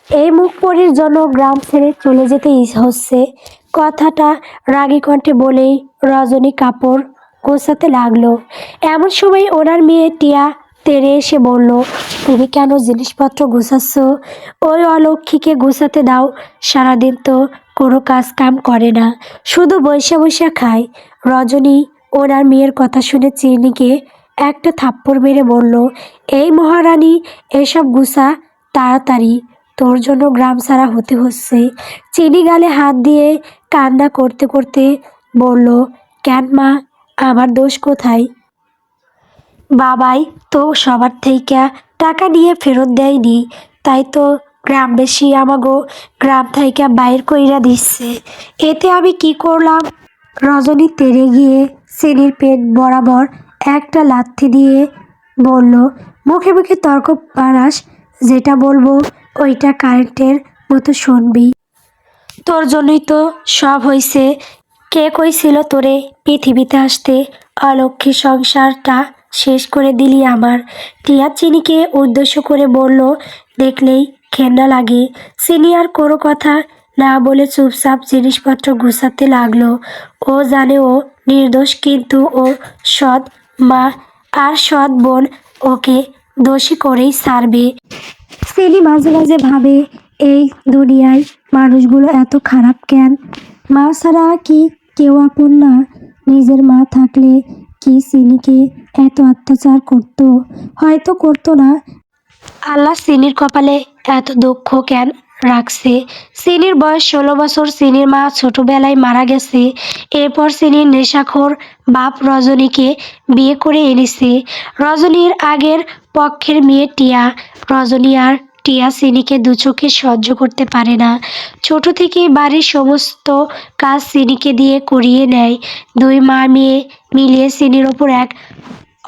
এই মুখপরির জন্য গ্রাম ছেড়ে চলে যেতে হচ্ছে। কথাটা রাগী কণ্ঠে বলেই রজনী কাপড় গোছাতে লাগলো। এমন সময় ওনার মেয়ে টিয়া তেড়ে এসে বলল, তুমি কেন জিনিসপত্র গোছাচ্ছ? ওই অলক্ষীকে গোছাতে দাও, সারাদিন তো কোনো কাজ কাম করে না, শুধু বৈশা বৈশা খায়। রজনী ওনার মেয়ের কথা শুনে চিনিকে একটা থাপ্পড় মেরে বলল, এই মহারানী, এসব গুছা তাড়াতাড়ি, তোর জন্য গ্রাম ছাড়া হতে হচ্ছে। চিনি গালে হাত দিয়ে কান্না করতে করতে বলল, কেন মা, আমার দোষ কোথায়? বাবাই তো সবার থেকে টাকা নিয়ে ফেরত দেয়নি, তাই তো গ্রামবাসী আমাগো গ্রাম থেকে বাইর কইরা দিচ্ছে। এতে আমি কি করলাম? রজনী তেড়ে গিয়ে চিনির পেট বরাবর একটা লাথি দিয়ে বলল, মুখে মুখে তর্ক বাড়াস, যেটা বলবো ওইটা কারেন্টের মতো শুনবি। তোর জন্যই তো সব হইছে। কে কইছিল তোরে পৃথিবীতে আসতে? অলক্ষী সংসারটা শেষ করে দিলি আমার। টিয়া চিনিকে উদ্দেশ্য করে বলল, দেখলেই ঘেন্না লাগে। চিনি আর কোনো কথা না বলে চুপচাপ জিনিসপত্র গুছাতে লাগলো। ও জানে ও নির্দোষ, কিন্তু ও সৎ মা আর সৎ বোন ওকে দোষী করেই ছাড়বে। সেলি মাঝে মাঝে ভাবে, এই দুনিয়ায় মানুষগুলো এত খারাপ কেন? মা ছাড়া কি কেউ আপন না? নিজের মা থাকলে কি সিনিকে এত অত্যাচার করতো? হয়তো করতো না। আল্লাহ সিনির কপালে এত দুঃখ কেন রাখছে? সিনির বয়স 16 বছর। সিনির মা ছোটবেলায় মারা গেছে। এরপর সিনির নেশাখোর বাপ রজনীকে বিয়ে করে এনেছে। রজনীর আগের পক্ষের মেয়ে টিয়া। রজনী আর টিয়া সিনিকে দু চোখে সহ্য করতে পারে না। ছোট থেকে বাড়ির সমস্ত কাজ সিনিকে দিয়ে করিয়ে নেয়। দুই মা মেয়ে মিলিয়ে সিনির ওপর এক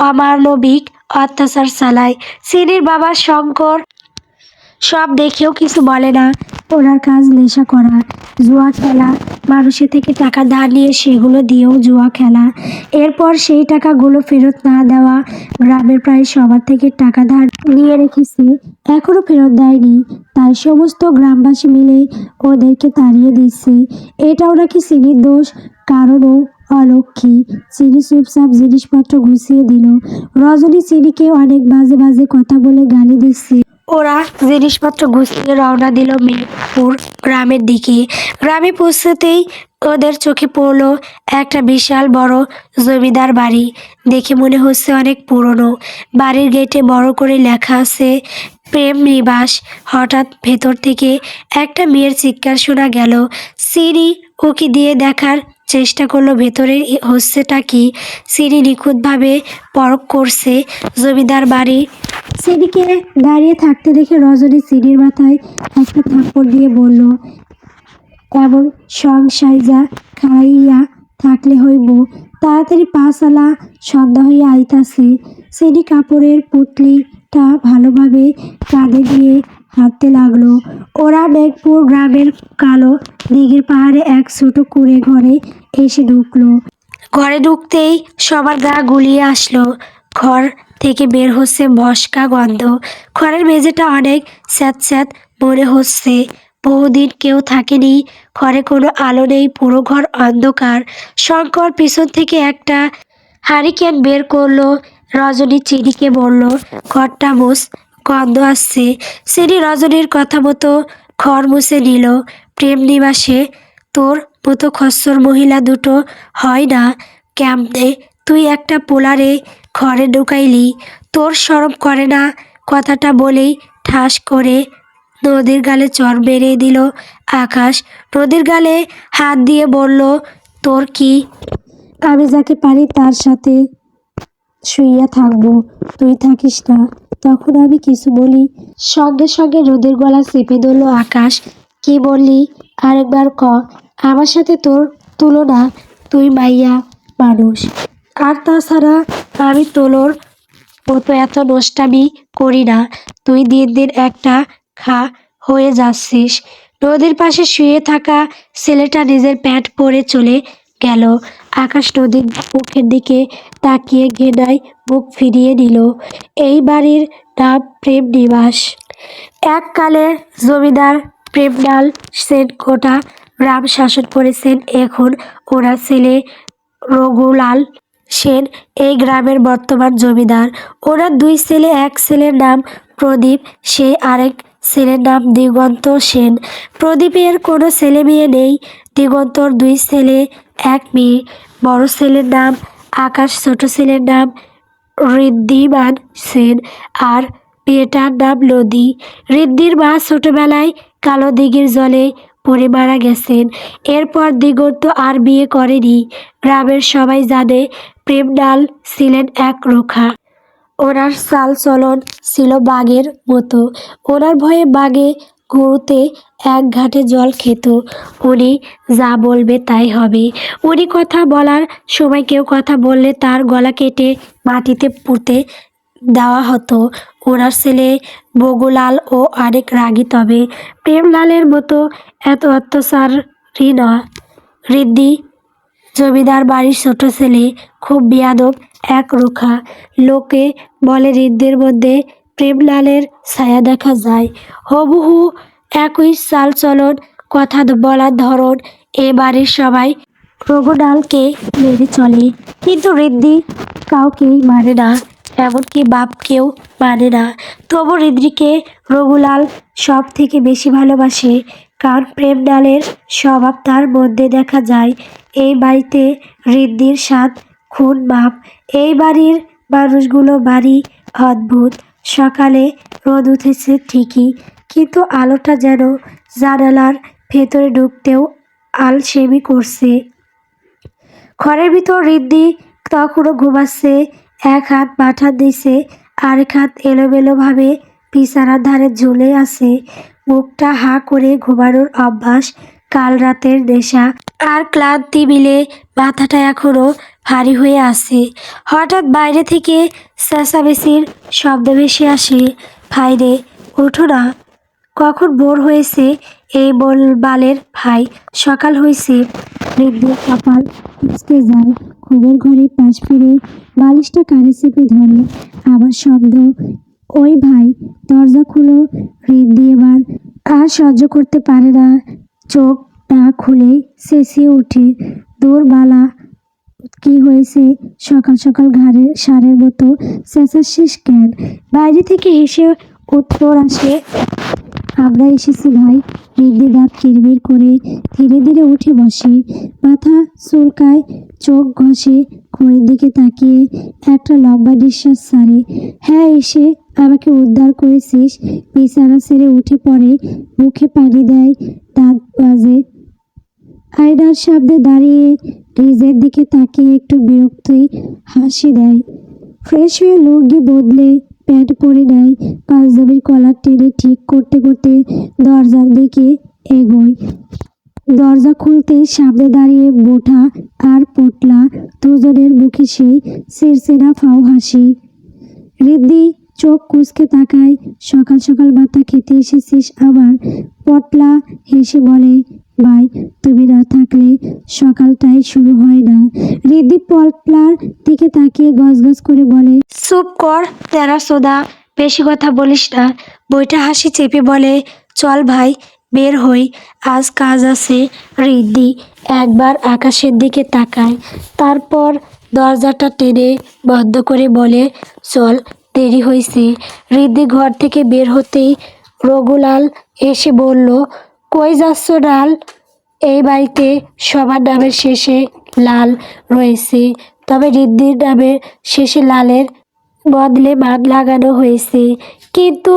অমানবিক অত্যাচার চালায়। সিনির বাবা শঙ্কর সব দেখেও কিছু বলে না। ওনার কাজ নেশা করা, জুয়া খেলা, মানুষের থেকে টাকা ধার নিয়ে সেগুলো দিয়েও জুয়া খেলা। এরপর সেই টাকাগুলো ফেরত না দেওয়া। গ্রামের প্রায় সবার থেকে টাকা ধার নিয়ে রেখেছে, এখনো ফেরত দেয়নি। তাই সমস্ত গ্রামবাসী মিলে ওদেরকে তাড়িয়ে দিচ্ছে। এটাও নাকি চিনির দোষ, কারণ ও অলক্ষী। চিনি চুপচাপ জিনিসপত্র গুছিয়ে দিল। রজনী চিনিকে অনেক বাজে বাজে কথা বলে গালি দিচ্ছে। ওরা জিনিসপত্র গুছিয়ে রওনা দিল মেহেরপুর গ্রামের দিকে। গ্রামে পৌঁছতেই ওদের চোখে পড়লো একটা বিশাল বড় জমিদার বাড়ি। দেখে মনে হচ্ছে অনেক পুরনো। বাড়ির গেটে বড় করে লেখা আছে প্রেম নিবাস। হঠাৎ ভেতর থেকে একটা মেয়ের চিৎকার শোনা গেল। সিঁড়ি উকি দিয়ে দেখার চেষ্টা করলো ভেতরে হচ্ছেটা কি। সিঁড়ি নিখুঁতভাবে পরখ করছে জমিদার বাড়ি। সিনিকে দাঁড়িয়ে থাকতে দেখে রজনী সিনির মাথায় একটা থাপ্পড় দিয়ে বলল, এমন সংসাইজা খাইয়া থাকলে হইব, তাড়াতাড়ি পা চালা, সন্ধ্যা হইয়া আইতাছে। সিনি কাপড়ের পুতলিটা ভালোভাবে কাঁধে দিয়ে হাঁটতে লাগলো। ওরা মেঘপুর গ্রামের কালো দিঘির পাহাড়ে এক ছোট কুঁড়ে ঘরে এসে ঢুকলো। ঘরে ঢুকতেই সবার গা গুলিয়ে আসলো। ঘর থেকে বের হচ্ছে মশকা গন্ধ। ঘরের মেঝেটা অনেক স্যাঁতস্যাঁত মনে হচ্ছে। বহুদিন কেউ থাকেনি। ঘরে কোনো আলো নেই, পুরো ঘর অন্ধকার। শঙ্কর পিছন থেকে একটা হারিকেন বের করলো। রজনী চিনিকে বলল, ঘরটা মুছ, গন্ধ আসছে। চিনি রজনীর কথা মতো ঘর মুছে নিল। প্রেম নিবাসে তোর মতো খচ্চর মহিলা দুটো হয় না। কেমনে তুই একটা পোলারে ঘরে ঢুকাইলি? তোর শরম করে না? কথাটা বলেই ঠাস করে নদীর গালে চর মেরে দিল আকাশ। নদীর গালে হাত দিয়ে বলল, তোর কি? আমি যাকে পারি তার সাথে শুইয়া থাকবো, তুই থাকিস না। তখন আমি কিছু বলি? সঙ্গে সঙ্গে নদীর গলা চেপে ধরল আকাশ। কি বললি? আরেকবার ক। আমার সাথে তোর তুলনা? তুই মাইয়া মানুষ। আর তাছাড়া আমি তোর মতো এত নষ্টামি করি না। তুই দিন দিন একটা খা হয়ে যাচ্ছিস। নদীর পাশে শুয়ে থাকা ছেলেটা নিজের প্যান্ট পরে চলে গেল। আকাশ নদীর মুখের দিকে তাকিয়ে ঘেনায় মুখ ফিরিয়ে নিল। এই বাড়ির নাম প্রেম নিবাস। এককালে জমিদার প্রেমলাল সেন গোটা গ্রাম শাসন করেছেন। এখন ওনার ছেলে রঘুলাল সেন এই গ্রামের বর্তমান জমিদার। ওনার দুই ছেলে, এক ছেলের নাম প্রদীপ, সে আরেক ছেলের নাম দিগন্ত সেন। প্রদীপের কোনো ছেলে মেয়ে নেই। দিগন্তর দুই ছেলে, এক মেয়ে। বড় ছেলের নাম আকাশ, ছোট ছেলের নাম ঋদ্ধিমান সেন, আর মেয়েটার নাম নদী। ঋদ্ধির মা ছোটবেলায় কালো দিঘির জলে পড়ে মারা গেছেন। এরপর দিগন্ত আর বিয়ে করেনি। গ্রামের সবাই জানে প্রেমলাল ছিলেন এক রোখা। ওনার চাল চলন ছিল বাঘের মতো। ওনার ভয়ে বাঘে গরুতে এক ঘাটে জল খেত। উনি যা বলবে তাই হবে। উনি কথা বলার সময় কেউ কথা বললে তার গলা কেটে মাটিতে পুঁতে দেওয়া হতো। ওনার ছেলে বগুলাল ও অনেক রাগী, তবে প্রেমলালের মতো এত অত্যাচারী নয়। ঋদ্ধি জমিদার বাড়ির ছোট ছেলে, খুব বেয়াদব, এক রোখা। লোকে বলে ঋদ্ধির মধ্যে প্রেমলালের ছায়া দেখা যায়। হুবহু একই চালচলন, কথা বলার ধরন। এ বাড়ির সবাই রঘুলালকে মেনে চলে, কিন্তু ঋদ্ধি কাউকেই মানে না, এমনকি বাপকেও মানে না। তবু ঋদ্ধিকে রঘুলাল সব থেকে বেশি ভালোবাসে, কারণ প্রেমলালের স্বভাব তার মধ্যে দেখা যায়। এই বাড়িতে ঋদ্ধির সাত খুন মাপ। এই বাড়ির মানুষগুলো ভারী অদ্ভুত। সকালে রোদ উঠেছে ঠিকই, কিন্তু আলোটা যেন জানালার ভেতরে ঢুকতেও আলসেমি করছে। ঘরের ভিতর ঋদ্ধি তখনও ঘুমাচ্ছে। এক হাত মাথার নিচে, আরেক হাত এলোমেলোভাবে বিছানার ধারে ঝুলে আছে। মুখটা হা করে ঘুমানোর অভ্যাস, কাল রাতের নেশা আর ক্লান্তি মিলে মাথাটা এখনো ভারী হয়ে আছে। হঠাৎ বাইরে থেকে চেঁচামেচির শব্দ ভেসে আসে। ভাইরে, ওঠো না, কখন ভোর হয়েছে? এই বালের ভাই, সকাল হয়েছে। ঋদ্ধির কপাল কুঁচকে যায়। ঘুমের ঘরে পাশ ফিরে বালিশটা কানে চেপে ধরে। আবার শব্দ, ওই ভাই, দরজা খুলো। ঋদ্ধি এবার আর সহ্য করতে পারে না। চোখ না খুলে চেঁচিয়ে ওঠে, দূর বালা, কি হয়েছে? সকাল সকাল ঘাড়ের সারের মতো চেঁচাচ্ছিস কেন? বাইরে থেকে হেসে উত্তর আসে, আমরা এসেছি ভাই। ঋদ্ধি দাঁত কিরমির করে ধীরে ধীরে উঠে বসে, মাথা চুলকায়, চোখ ঘষে, ঘড়ির দিকে তাকিয়ে একটা লম্বা নিঃশ্বাস ছাড়ে। হ্যাঁ, এসে আমাকে উদ্ধার করেছিস। বিছানা ছেড়ে উঠে পড়ে, মুখে পানি দেয়, দাঁত বাজে। আয়নার সামনে দাঁড়িয়ে নিজের দিকে তাকিয়ে একটু বিরক্তই হাসি দেয়। ফ্রেশ হয়ে লুঙ্গি বদলে প্যান্ট পরে নেয়। পাঞ্জাবির কলার টেনে ঠিক করতে করতে দরজার দিকে এগোয়। দরজা খুলতেই সামনে দাঁড়িয়ে মোটা আর পটলা, দুজনের মুখে সেই চিরচেনা ফাও হাসি। ঋদ্ধি চোখ কুঁচকে তাকায়। সকাল সকাল মাথা খেতে এসেছিস আমার? পটলা হেসে বলে, ভাই, তুমি না থাকলে সকালটাই শুরু হয় না। ঋদ্ধি পটলার দিকে তাকিয়ে গজগজ করে বলে, চুপ কর তেরা সোদা, বেশি কথা বলিস না। বইটা হাসি চেপে বলে, চল ভাই, বের হই, আজ কাজ আছে। ঋদ্ধি একবার আকাশের দিকে তাকায়, তারপর দরজাটা টেনে বন্ধ করে বলে, চল, দেরি হয়েছে। ঋদ্ধি ঘর থেকে বের হতেই রঘুলাল এসে বলল, কই যাচ্ছ লাল? এই বাড়িতে সবার নামের শেষে লাল রয়েছে, তবে ঋদ্ধির নামের শেষে লালের বদলে মান লাগানো হয়েছে। কিন্তু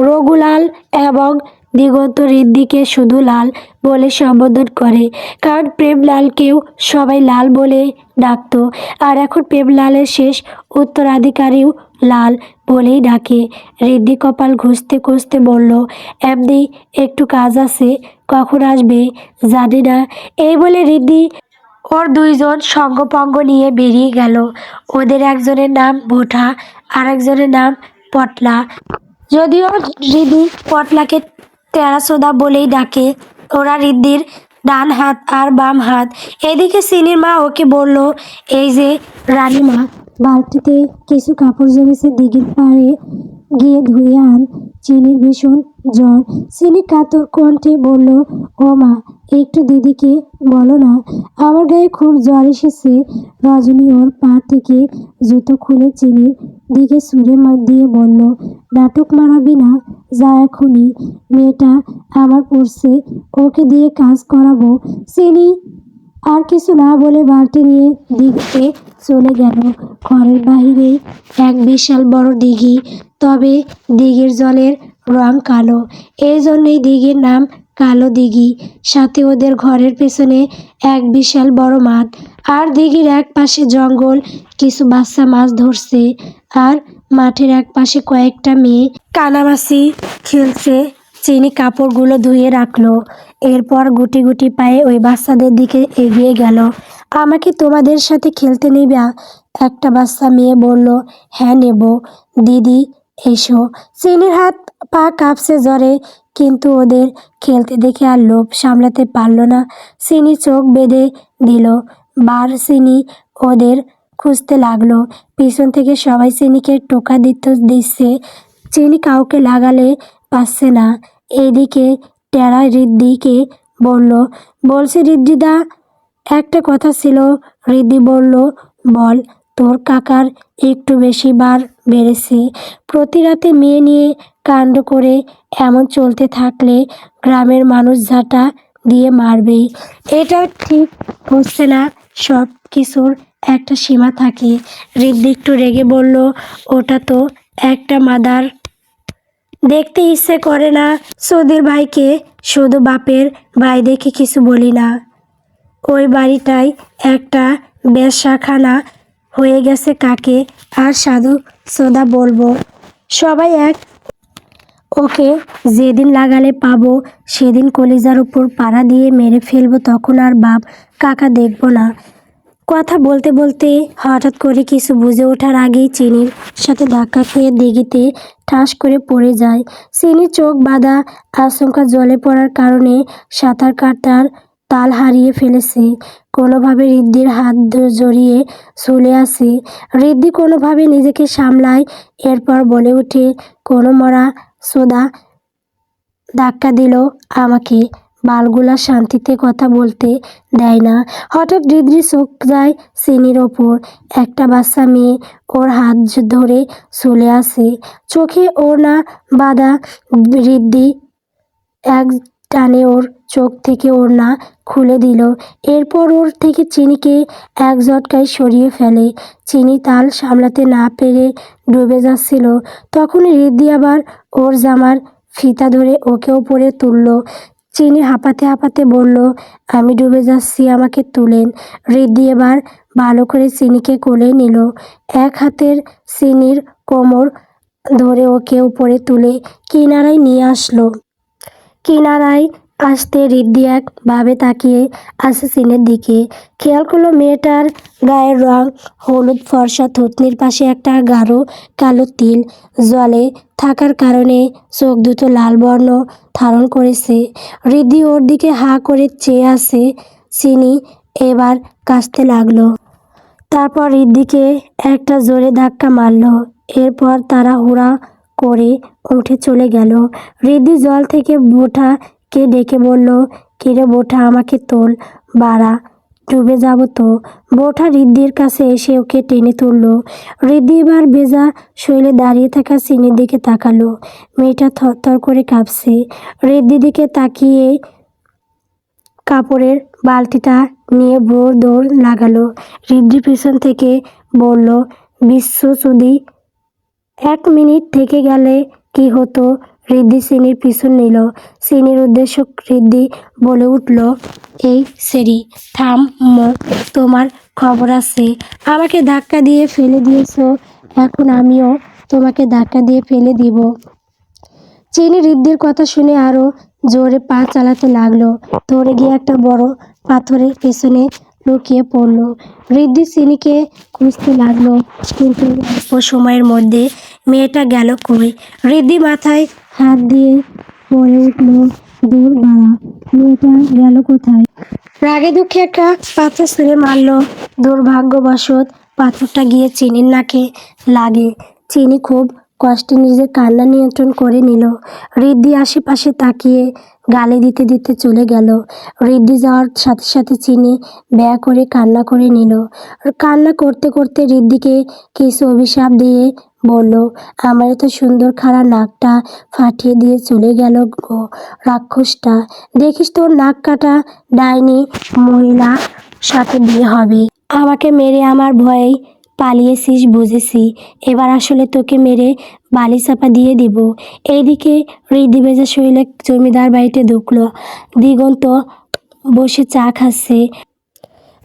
রঘুলাল এবং দিগন্ত ঋদ্ধিকে শুধু লাল বলে সম্বোধন করে, কারণ প্রেমলালকেও সবাই লাল বলে ডাকতো, আর এখন প্রেমলালের শেষ উত্তরাধিকারীও লাল বলেই ডাকে। ঋদ্ধি কপাল ঘষতে ঘষতে বলল, এমনি একটু কাজ আছে, কখন আসবে জানি না। এই বলে ঋদ্ধি ওর দুইজন সঙ্গপঙ্গ নিয়ে বেরিয়ে গেল। ওদের একজনের নাম ভোঠা, আর একজনের নাম পটলা। যদিও ঋদ্ধি পটলাকে টেরাসোদা বলেই ডাকে। ওরা ঋদ্ধির ডান হাত আর বাম হাত। এদিকে সিনির মা ওকে বলল, এই যে রানীমা, বালতিতে কিছু কাপড় জমেছে দিঘির পাড়ে, গিয়ে ধুয়ে আন। চিনির ভীষণ জ্বর। চিনি কাতর কণ্ঠে বলল, ও মা, একটু দিদিকে বলো না, আমার গায়ে খুব জ্বর এসেছে। রজনী ওর পা থেকে জুতো খুলে চিনির দিকে ছুঁড়ে দিয়ে বলল, নাটক মারাবি না, যা এখনই। মেয়েটা আমার পড়ছে, ওকে দিয়ে কাজ করাবো। চিনি আর কিছু না বলে বালতি নিয়ে দিঘিতে চলে গেল। ঘরের বাহিরে এক বিশাল বড় দিঘি, তবে দিঘির জলের রং কালো। এই জন্যই দিঘির নাম কালো দিঘি। সাথে ওদের ঘরের পেছনে এক বিশাল বড় মাঠ, আর দিঘির এক পাশে জঙ্গল। কিছু বাচ্চা মাছ ধরছে, আর মাঠের এক পাশে কয়েকটা মেয়ে কানামাছি খেলছে। চিনি কাপড়গুলো ধুয়ে রাখলো, এরপর গুটি গুটি পায়ে ওই বাচ্চাদের দিকে এগিয়ে গেল। আমাকে তোমাদের সাথে খেলতে নেবা? একটা বাচ্চা মেয়ে বলল, হ্যাঁ নেব দিদি, এসো। চিনির হাত পা কাঁপছে জ্বরে, কিন্তু ওদের খেলতে দেখে আর লোভ সামলাতে পারল না। চিনি চোখ বেঁধে দিল। চিনি ওদের খুঁজতে লাগলো। পিছন থেকে সবাই চিনিকে টোকা দিচ্ছে। চিনি কাউকে লাগালে পাচ্ছে না। এদিকে টেরা রিদ্ধিকে বলল, বলছি রিদ্ধিদা, একটা কথা ছিল। রিদ্ধি বলল, বল। তোর কাকার একটু বেশি বার বেড়েছে। প্রতি রাতে মেয়ে নিয়ে কাণ্ড করে এমন চলতে থাকলে গ্রামের মানুষ ঝাঁটা দিয়ে মারবেই। এটা ঠিক হচ্ছে না। সব কিছুর একটা সীমা থাকে। রিদ্ধি একটু রেগে বলল, ওটা তো একটা মাদার। দেখতে ইচ্ছে করে না সুধীর ভাইকে। শুধু বাপের ভাই দেখে কিছু বলি না। ওই বাড়িটাই একটা বেশ্যাখানা হয়ে গেছে। কাকে আর সাধু সোদা বলবো? সবাই এক। ওকে যেদিন লাগালে পাবো, সেদিন কলিজার উপর পাড়া দিয়ে মেরে ফেলবো। তখন আর বাপ কাকা দেখবো না। কথা বলতে বলতে হঠাৎ করে কিছু বুঝে ওঠার আগেই চিনির সাথে ধাক্কা খেয়ে দিঘিতে ঠাস করে পড়ে যায়। চিনির চোখ বাঁধা, আচমকা জলে পড়ার কারণে সাঁতার কাটার তাল হারিয়ে ফেলেছে। কোনোভাবে রিদ্ধির হাত জড়িয়ে চলে আসে। রিদ্ধি কোনোভাবে নিজেকে সামলায়, এরপর বলে ওঠে, কোনো মরা সোদা ধাক্কা দিল আমাকে। বালগুলা শান্তিতে কথা বলতে দেয় না। হঠাৎ রিদ্ধির চোখ যায় চিনির ওপর। একটা বাচ্চা মেয়ে ওর হাত ধরে চলে আসে। চোখে ওড়না বাঁধা। রিদ্ধি এক টানে ওর চোখ থেকে ওড়না খুলে দিল। এরপর ওর থেকে চিনিকে এক ঝটকায় সরিয়ে ফেলে। চিনি তাল সামলাতে না পেরে ডুবে যাচ্ছিল। তখনই রিদ্ধি আবার ওর জামার ফিতা ধরে ওকে উপরে তুলল। চিনি হাঁপাতে হাঁপাতে বলল, আমি ডুবে যাচ্ছি, আমাকে তুলেন। রিদ্ধি এবার ভালো করে চিনিকে কোলে নিল। এক হাতের চিনির কোমর ধরে ওকে উপরে তুলে কিনারায় নিয়ে আসলো। কিনারায় আসতে রিদ্ধি একভাবে তাকিয়ে আছে চিনির দিকে। খেয়াল করলো মেয়েটার গায়ের রং হলুদ ফর্সা। থুতনির পাশে একটা গাঢ় কালো তিল জলে থাকার কারণে চোখ দুটো লাল বর্ণ ধারণ করেছে। রিদ্ধি ওর দিকে হাঁ করে চেয়ে আছে। চিনি এবার কাশতে লাগলো। তারপর রিদ্ধিকে একটা জোরে ধাক্কা মারল। এরপর তাড়াহুড়া করে উঠে চলে গেল। রিদ্ধি জল থেকে বোঠাকে ডেকে বলল, কিরে বোঠা, আমাকে তোল, বাড়া, ডুবে যাব তো। বোঠা রিদ্ধির কাছে এসে ওকে টেনে তুলল। রিদ্ধি এবার ভেজা শৈলে দাঁড়িয়ে থাকা চিনির দিকে তাকালো। মেয়েটা থরথর করে কাঁপছে। রিদ্ধির দিকে তাকিয়ে কাপড়ের বালতিটা নিয়ে দৌড় লাগালো। রিদ্ধি পিছন থেকে বলল, বিশ্বচুদি, 1 মিনিট থেকে গেলে কি হতো? রিদ্ধি চিনির পিছন নিল। চিনির উদ্দেশ্য রিদ্ধি বলে উঠল, এই সেরি, থাম, তোমার খবর আছে। আমাকে ধাক্কা দিয়ে ফেলে দিয়েছ, এখন আমিও তোমাকে ধাক্কা দিয়ে ফেলে দিব। চিনি রিদ্ধির কথা শুনে আরো জোরে পা চালাতে লাগলো। ধরে গিয়ে একটা বড় পাথরের পেছনে লুকিয়ে পড়ল। রিদ্ধি চিনিকে খুঁজতে লাগলো, কিন্তু অল্প সময়ের মধ্যে মেয়েটা গেল কই। রিদ্ধি মাথায় হাত দিয়ে পড়ে উঠল, দূর বাড়া, মেয়েটা গেল কোথায়? রাগে দুঃখে একটা পাথর ছুঁড়ে মারল। দুর্ভাগ্যবশত পাথরটা গিয়ে চিনির নাকে লাগে। চিনি খুব কষ্টে নিজের কান্না নিয়ন্ত্রণ করে নিল। ঋদ্ধি আশেপাশে তাকিয়ে গালি দিতে দিতে চলে গেল। ঋদ্ধি যাওয়ার সাথে সাথে চিনি ব্যয় করে কান্না করে নিল। কান্না করতে করতে ঋদ্ধিকে কিছু অভিশাপ দিয়ে বলল, আমার এত সুন্দর খাড়া নাকটা ফাটিয়ে দিয়ে চলে গেল গো রাক্ষসটা। দেখিস তোর নাক কাটা ডাইনি মহিলা সাথে বিয়ে হবে। আমাকে মেরে আমার ভয়েই পালিয়েছিস বুঝেছি, এবার আসলে তোকে মেরে বালি চাপা দিয়ে দিব। এইদিকে ঋদ্ধি ভেজা শরীরে জমিদার বাড়িতে ঢুকলো। দিগন্ত বসে চা খাচ্ছে।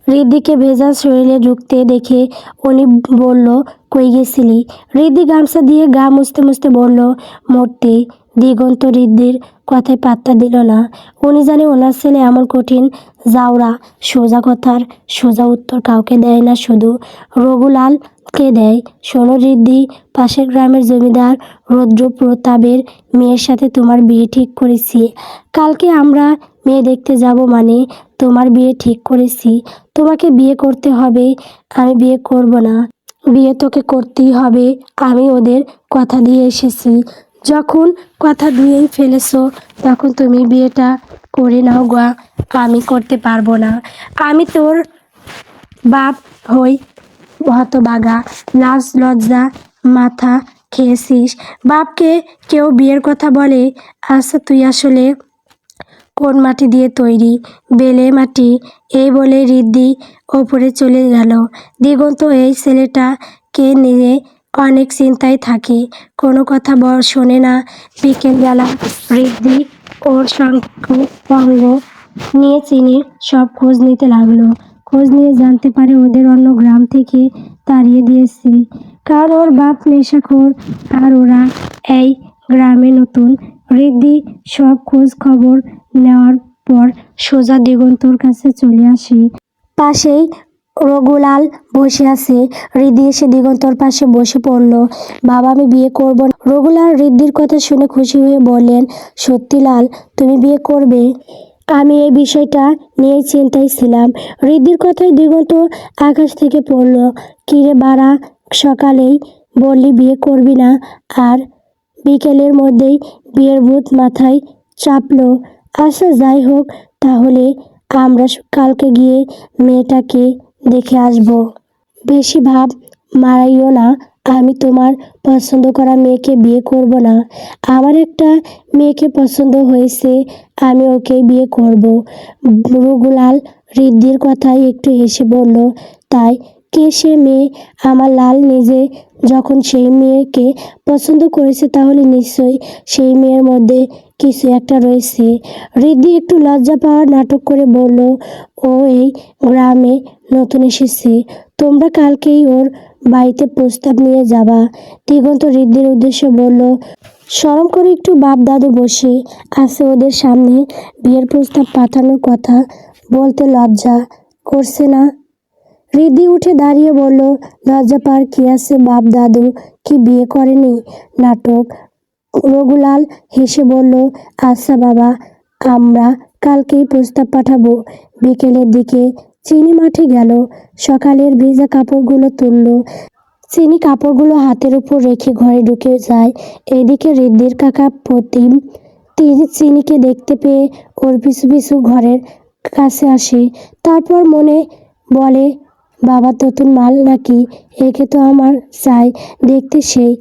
ঋদ্ধিকে ভেজা শরীরে ঢুকতে দেখে উনি বলল, কই গেছিলি? ঋদ্ধি গামছা দিয়ে গা মুছতে মুছতে বলল, মরতে। দিগন্ত ঋদ্ধির কথায় পাত্তা দিল না। উনি জানে ওনার ছেলে এমন কঠিন জাউরা, সোজা কথার সোজা উত্তর কাউকে দেয় না, শুধু রঘুলালকে দেয়। শোনো ঋদ্ধি, পাশের গ্রামের জমিদার রুদ্র প্রতাপের মেয়ের সাথে তোমার বিয়ে ঠিক করেছি। কালকে আমরা মেয়ে দেখতে যাব, মানে তোমার বিয়ে ঠিক করেছি। তোমাকে বিয়ে করতে হবে, আমি বিয়ে করব না। বিয়ে তোকে করতেই হবে, আমি ওদের কথা দিয়ে এসেছি। যখন কথা দিয়েই ফেলেছো তখন তুমি বিয়েটা করে নাও গা, আমি করতে পারবো না। আমি তোর বাপ হই হতবাগা, লাজ লজ্জা মাথা খেয়েছিস। বাপকে কেউ বিয়ের কথা বলে? আচ্ছা তুই আসলে কোন মাটি দিয়ে তৈরি? বেলে মাটি। এই বলে ঋদ্ধি ওপরে চলে গেল। দিগন্ত এই ছেলেটাকে নিয়ে অনেক চিন্তায় থাকে, কোনো কথা শোনে না। বিকেলবেলা ঋদ্ধি ওর সঙ্গ নিয়ে চিনির সব খোঁজ নিতে লাগলো। খোঁজ নিয়ে জানতে পারে ওদের অন্য গ্রাম থেকে তাড়িয়ে দিয়েছে, কারণ ওর বাপ নেশাখোর আর ওরা এই গ্রামে নতুন। ঋদ্ধি সব খোঁজ খবর নেওয়ার পর সোজা দিগন্তর কাছে চলে আসে। পাশেই রঘুলাল বসে আছে। ঋদ্ধি এসে দিগন্তর পাশে বসে পড়ল। বাবা, আমি বিয়ে করব না। রঘুলাল ঋদ্ধির কথা শুনে খুশি হয়ে বললেন, সত্যি লাল, তুমি বিয়ে করবে? আমি এই বিষয়টা নিয়েই চিন্তায় ছিলাম। ঋদ্ধির কথায় দিগন্ত আকাশ থেকে পড়ল। কিরে বাড়া, সকালেই বললি বিয়ে করবি না, আর বিকেলের মধ্যেই বিয়ের ভূত মাথায় চাপলো। আচ্ছা যাই হোক, তাহলে আমরা কালকে গিয়ে মেয়েটাকে দেখে আসব। বেশি ভাব মারাইও না, আমি তোমার পছন্দ করা মেয়েকে বিয়ে করব না। আমার একটা মেয়েকে পছন্দ হয়েছে, আমি ওকে বিয়ে করব। রঘুলাল ঋদ্ধির কথায় একটু হেসে বলল, তাই কে সে মেয়ে? আমার লাল নিজে যখন সেই মেয়েকে পছন্দ করেছে, তাহলে নিশ্চয়ই সেই মেয়ের মধ্যে কিছু একটা রয়েছে। ঋদ্ধি একটু লজ্জা পাওয়ার নাটক করে বলল, ও এই গ্রামে নতুন এসেছে, তোমরা কালকেই ওর বাড়িতে প্রস্তাব নিয়ে যাবা। দিগন্ত ঋদ্ধির উদ্দেশ্যে বলল, শরম করে একটু বাপ দাদু বসে আছে, ওদের সামনে বিয়ের প্রস্তাব পাঠানোর কথা বলতে লজ্জা করছে না? ঋদ্ধি উঠে দাঁড়িয়ে বলল, লজ্জা পার কি আছে, বাপ দাদু কি বিয়ে করেনি? নাটক। রঘুলাল হেসে বলল, আচ্ছা বাবা, আমরা কালকেই প্রস্তাব পাঠাবো। বিকেলের দিকে চিনি মাঠে গেল। সকালের ভেজা কাপড়গুলো তুলল। চিনি কাপড়গুলো হাতের উপর রেখে ঘরে ঢুকে যায়। এদিকে ঋদ্ধির কাকা প্রতিম চিনিকে দেখতে পেয়ে ওর পিছু পিছু ঘরের কাছে আসে। তারপর মনে বলে, বাবা নতুন মাল নাকি, একে তো আমার চাই, দেখতে সেই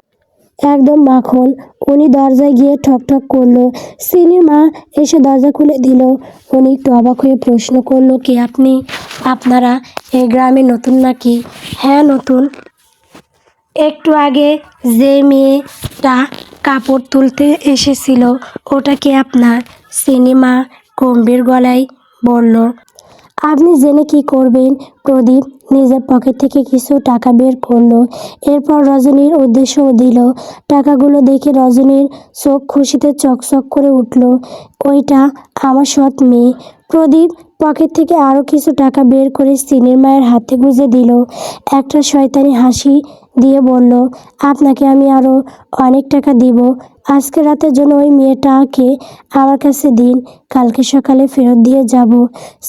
একদম মাখন। উনি দরজায় গিয়ে ঠক ঠক করলো। চিনির মা এসে দরজা খুলে দিল। উনি একটু অবাক হয়ে প্রশ্ন করলো, কে আপনি? আপনারা এই গ্রামে নতুন নাকি? হ্যাঁ নতুন। একটু আগে যে মেয়েটা কাপড় তুলতে এসেছিল ওটা কি আপনার? চিনি মা গম্ভীর গলায় বলল, আপনি জেনে কি করবেন? প্রদীপ নিজের পকেট থেকে কিছু টাকা বের করলো, এরপর রজনীর উদ্দেশ্যও দিল। টাকাগুলো দেখে রজনীর চোখ খুশিতে চকচক করে উঠল। ওইটা আমার সৎ মেয়ে। প্রদীপ পকেট থেকে আরও কিছু টাকা বের করে চিনির মায়ের হাতে গুঁজে দিল। একটা শয়তানি হাসি দিয়ে বলল, আপনাকে আমি আরও অনেক টাকা দিব। আজকে রাতের জন্য ওই মেয়েটাকে আমার কাছে দিন, কালকে সকালে ফেরত দিয়ে যাব।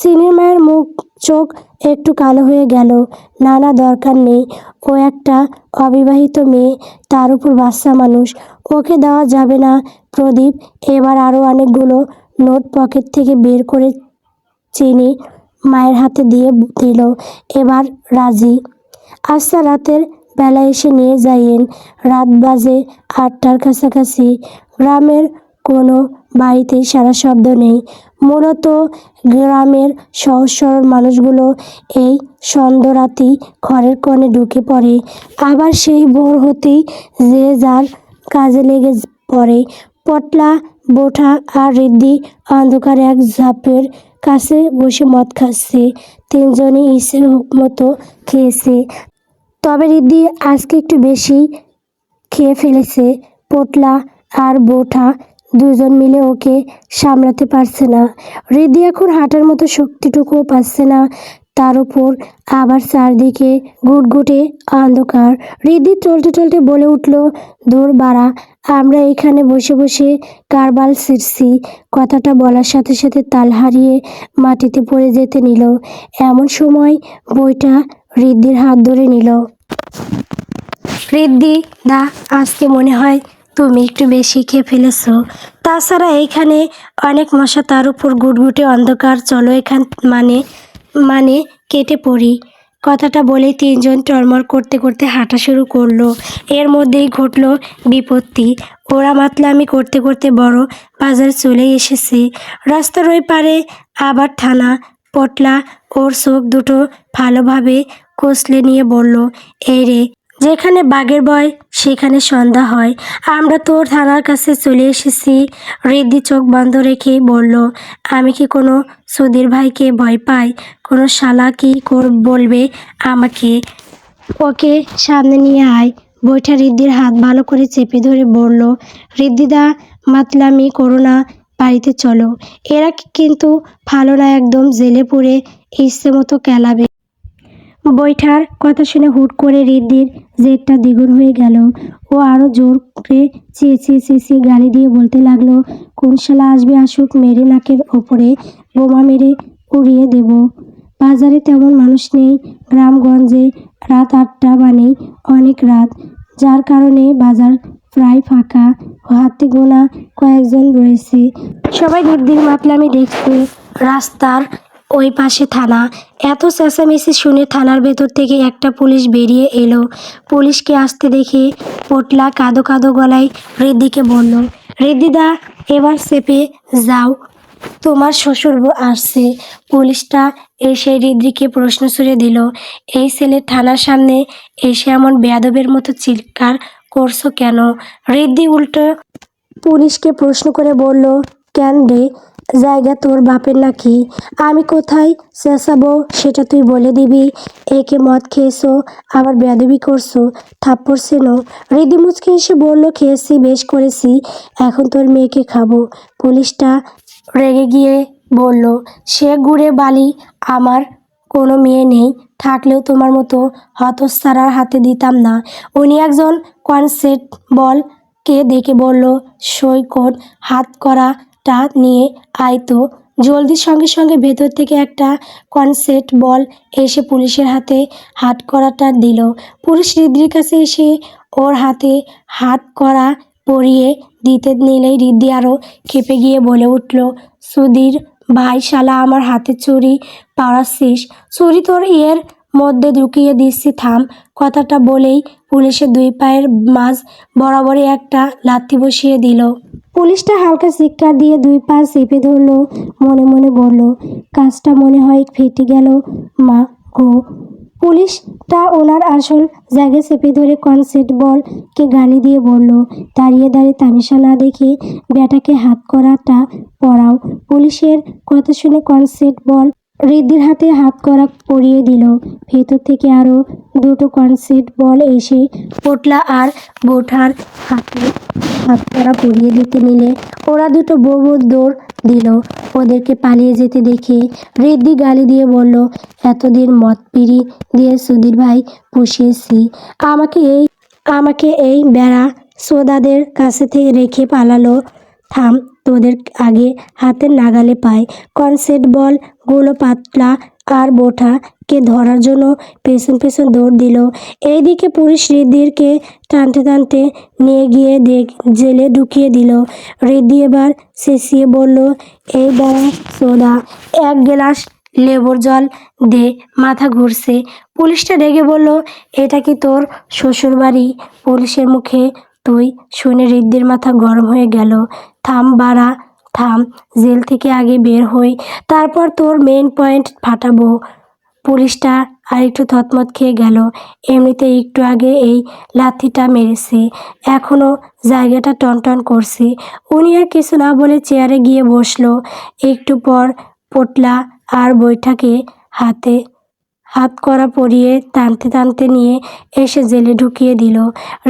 চিনির মায়ের মুখ চোখ একটু কালো হয়ে গেল। না না, দরকার নেই, ও একটা অবিবাহিত মেয়ে, তার উপর বাচ্চা মানুষ, ওকে দেওয়া যাবে না। প্রদীপ এবার আরও অনেকগুলো নোট পকেট থেকে বের করে চিনি মায়ের হাতে দিয়ে দিল। এবার রাজি। আচ্ছা, রাতের বেলা এসে নিয়ে যাইয়েন। রাত বাজে 8টার কাছাকাছি। গ্রামের কোনো বাড়িতেই সারা শব্দ নেই। মূলত গ্রামের সহজ সরল মানুষগুলো এই সন্ধ্যারাতেই ঘরের কোণে ঢুকে পড়ে, আবার সেই ভোর হতেই যে যার কাজে লেগে পড়ে। পটলা, বোঠা আর ঋদ্ধি অন্ধকারে এক ঝাপের কাছে বসে মদ খাচ্ছে। তিনজনই ইচ্ছে মতো খেয়েছে, তবে ঋদ্ধি আজকে একটু বেশি খেয়ে ফেলেছে। পোটলা আর বোঠা দুজন মিলে ওকে সামলাতে পারছে না। ঋদ্ধি এখন হাঁটার মতো শক্তিটুকুও পাচ্ছে না, তার উপর আবার চারদিকে ঘুটঘুটে অন্ধকার। ঋদ্ধি চলতে চলতে বলে উঠল, দূর বাড়া, আমরা এখানে বসে বসে কারবাল ছিঁড়ছি। কথাটা বলার সাথে সাথে তাল হারিয়ে মাটিতে পড়ে যেতে নিল। এমন সময় বইটা ঋদ্ধির হাত ধরে নিল। ঋদ্ধি দা, আজকে মনে হয় তুমি একটু বেশি খেয়ে ফেলেছো। তাছাড়া এইখানে অনেক মশা, তার উপর গুটগুটে অন্ধকার, চলো এখান মানে মানে কেটে পড়ি। কথাটা বলে তিনজন টরমর করতে করতে হাঁটা শুরু করলো। এর মধ্যেই ঘটলো বিপত্তি। ওরা মাতলামি করতে করতে বড় বাজার চলে এসেছে। রাস্তার ওই পারে আবার থানা। পটলা ওর চোখ দুটো ভালোভাবে কষলে নিয়ে বলল, এই রে, যেখানে বাঘের ভয় সেখানে সন্ধ্যা হয়। আমরা তোর থানার কাছে চলে এসেছি। ঋদ্ধি চোখ বন্ধ রেখে বলল, আমি কি কোনো সুধীর ভাইকে ভয় পাই? কোনো শালা কি বলবে আমাকে? ওকে সামনে নিয়ে আয়। বইটা ঋদ্ধির হাত ভালো করে চেপে ধরে বলল, ঋদ্ধিদা, মাতলামি করো না, বাড়িতে চলো। এরা কিন্তু ভালো না, একদম জেলে পুরে ইচ্ছে মতো কেলাবে। বৈঠার কথা শুনে হুট করে ঋদ্ধির জেদটা দ্বিগুণ হয়ে গেল। ও আরও জোর করে চেঁচিয়ে চেঁচিয়ে গালি দিয়ে বলতে লাগলো, কোন শালা আসবে আসুক, মেরে নাকের ওপরে বোমা মেরে উড়িয়ে দেব। বাজারে তেমন মানুষ নেই। গ্রামগঞ্জে রাত 8টা মানেই অনেক রাত, যার কারণে বাজার প্রায় ফাঁকা। হাতে গোনা কয়েকজন রয়েছে। সবাই ঋদ্ধির মাতলামি দেখছে। রাস্তার ওই পাশে থানা। এত চেঁচামেচি শুনে থানার ভেতর থেকে একটা পুলিশ বেরিয়ে এলো। পুলিশকে আসতে দেখে পোটলা কাঁদো কাঁদো গলায় ঋদ্ধিকে বলল, ঋদ্ধিদা, এবার চেপে যাও, তোমার শ্বশুর আসছে। পুলিশটা এসে ঋদ্ধিকে প্রশ্ন ছুড়ে দিল, এই ছেলে থানার সামনে এসে এমন বেয়াদবের মতো চিৎকার করছো কেন? ঋদ্ধি উল্টো পুলিশকে প্রশ্ন করে বলল, কেন রে, জায়গা তোর বাপের নাকি? আমি কোথায় চেঁচাবো সেটা তুই বলে দিবি? একে মদ খেয়েছো, আবার বেয়াদবি করছো, থাপ্পড় চেনো? ঋদ্ধি মুচকে এসে বলল, খেয়েছি, বেশ করেছি, এখন তোর মেয়েকে খাবো। পুলিশটা রেগে গিয়ে বলল, সে গুড়ে বালি, আমার কোনো মেয়ে নেই, থাকলেও তোমার মতো হতচ্ছাড়ার হাতে দিতাম না। উনি একজন কনস্টেবল কে ডেকে বলল, সৈকত, হাত করাটা নিয়ে আয় তো জলদি। সঙ্গে সঙ্গে ভেতর থেকে একটা কনস্টেবল এসে পুলিশের হাতে হাত করাটা দিল। পুলিশ ঋদ্ধির কাছে এসে ওর হাতে হাত করা পরিয়ে দিতে নিলেই ঋদ্ধি আরও খেপে গিয়ে বলে উঠল, সুধীর ভাই, শালা আমার হাতে চুরি পাড়াচ্ছিস? চুরি তোর এর মধ্যে ঢুকিয়ে দিচ্ছি, থাম। কথাটা বলেই পুলিশের দুই পায়ের মাঝ বরাবরই একটা লাথি বসিয়ে দিল। পুলিশটা হালকা চিৎকার দিয়ে দুই পা চেপে ধরল, মনে মনে বলল, কাজটা মনে হয় ফেটে গেল মা গো। পুলিশটা ওনার আসল জায়গায় চেপে ধরে কনস্টেবলকে গালি দিয়ে বলল, দাঁড়িয়ে দাঁড়িয়ে তামাশা না দেখে ব্যাটাকে হাত করাটা পরাও। পুলিশের কথা শুনে কনস্টেবল ঋদ্ধির হাতে হাত করা পরিয়ে দিল। ভেতর থেকে আরও দুটো কনস্টেবল এসে পোটলা আর বোঠার হাতে হাত করা পরিয়ে দিতে নিলে ওরা দুটো বউ দৌড় দিল। ওদেরকে পালিয়ে যেতে দেখে ঋদ্ধি গালি দিয়ে বলল, এতদিন মদ পিড়ি দিয়ে সুধীর ভাই পুষিয়েছি, আমাকে এই বেড়া সোদাদের কাছে থেকে রেখে পালালো। থাম, তোদের আগে হাতের নাগালে পায়। কনস্টেবল গুলো পাতলা আর বোঠা কে ধরার জন্য পেছন পেছন দৌড় দিল। এইদিকে পুলিশ রিদ্ধিকে টানতে টানতে নিয়ে গিয়ে জেলে ঢুকিয়ে দিল। রিদ্ধি এবার চেঁচিয়ে বলল, এই দাঁড়া সোদা, এক গ্লাস লেবুর জল দে, মাথা ঘুরছে। পুলিশটা রেগে বলল, এটা কি তোর শ্বশুর বাড়ি? পুলিশের মুখে তুই শুনে রিদ্ধির মাথা গরম হয়ে গেল। থাম বাড়া, থাম, জেল থেকে আগে বের হই, তারপর তোর মেইন পয়েন্ট ফাটাবো। পুলিশটা আরেকটু থতমত খেয়ে গেল। এমনিতে একটু আগে এই লাথিটা মেরেছে, এখনও জায়গাটা টনটন করছে। উনি আর কিছু না বলে চেয়ারে গিয়ে বসলো। একটু পর পোটলা আর বৈঠাকে হাত করা পরিয়ে টানতে টানতে নিয়ে এসে জেলে ঢুকিয়ে দিল।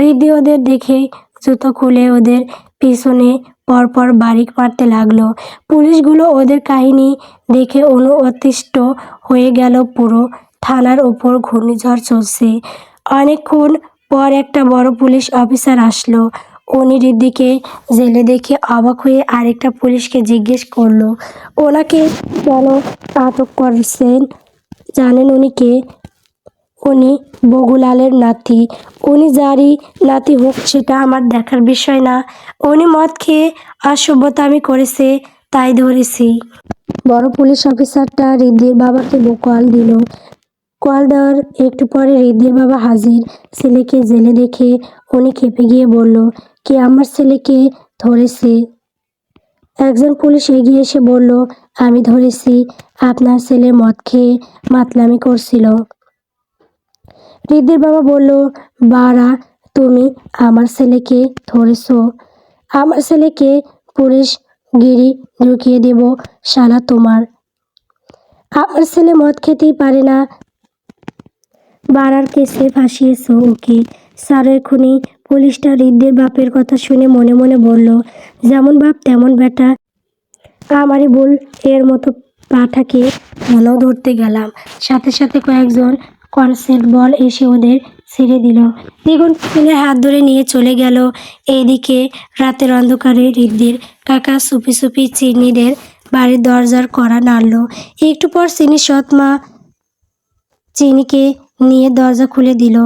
রিদ্ধি ওদের দেখে জুতো খুলে ওদের পিছনে পরপর বাড়ি মারতে লাগলো। পুলিশগুলো ওদের কাহিনী দেখে অতিষ্ঠ হয়ে গেল। পুরো থানার ওপর ঘূর্ণিঝড় চলছে। অনেকক্ষণ পর একটা বড় পুলিশ অফিসার আসলো। উনি রিদ্ধিকে জেলে দেখে অবাক হয়ে আরেকটা পুলিশকে জিজ্ঞেস করলো, ওনাকে কেন আটক করছেন? জানেন উনি কে? উনি বগুলালের নাতি। উনি যারই নাতি হোক সেটা আমার দেখার বিষয় না। উনি মদ খেয়ে অসভ্যতামি করেছে, তাই ধরেছি। বড় পুলিশ অফিসারটা রিদ্ধির বাবাকে কল দিল। কল দেওয়ার একটু পরে রিদ্ধির বাবা হাজির। ছেলেকে জেলে দেখে উনি খেপে গিয়ে বলল, কে আমার ছেলেকে ধরেছে? একজন পুলিশ এগিয়ে এসে বলল, আমি ধরেছি, আপনার ছেলে মদ খেয়ে মাতলামি করছিল। রিদ্ধির বাবা বলল, বাড়া, তুমি আমার ছেলেকে ধরেছো? আমার ছেলেকে পুলিশ গিরি ঢুকিয়ে দেব শালা তোমার। আমার ছেলে মদ খেতেই পারে না, বাড়ার কেসে ফাঁসিয়েছো ওকে। স্যার এক্ষুনি। পুলিশটা রিদ্ধির বাপের কথা শুনে মনে মনে বলল, যেমন বাপ তেমন বেটা, আমারই ভুল, এর মতো পাঠাকে কেন ধরতে গেলাম। সাথে সাথে কয়েকজন কনস্টেবল এসে ওদের ছেড়ে দিল। দ্বিগুণ ছেলের হাত ধরে নিয়ে চলে গেল। এইদিকে রাতের অন্ধকারে রিদ্ধির কাকা চুপি চুপি চিনিদের বাড়ির দরজার কড়া নাড়ল। একটু পর চিনির সৎ মা চিনিকে নিয়ে দরজা খুলে দিল।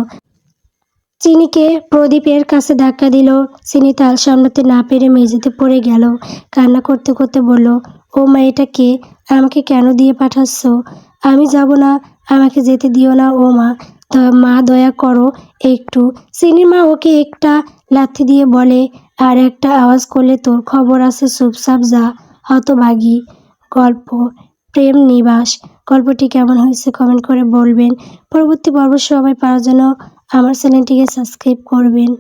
চিনিকে প্রদীপের কাছে ধাক্কা দিল। চিনি তাল সামলাতে না পেরে মেঝেতে পড়ে গেল। কান্না করতে করতে বলল, ও মা, এটা কে? আমাকে কেন দিয়ে পাঠাচ্ছ? আমি যাব না, আমাকে যেতে দিও না ও মা, মা দয়া করো একটু। চিনির মা ওকে একটা লাথি দিয়ে বলে, আর একটা আওয়াজ করলে তোর খবর আছে, চুপচাপ যা, হতভাগী। গল্প প্রেম নিবাস। গল্পটি কেমন হয়েছে কমেন্ট করে বলবেন। পরবর্তী পর্ব সবাই পাওয়ার জন্য আমার চ্যানেলটিকে সাবস্ক্রাইব করবেন।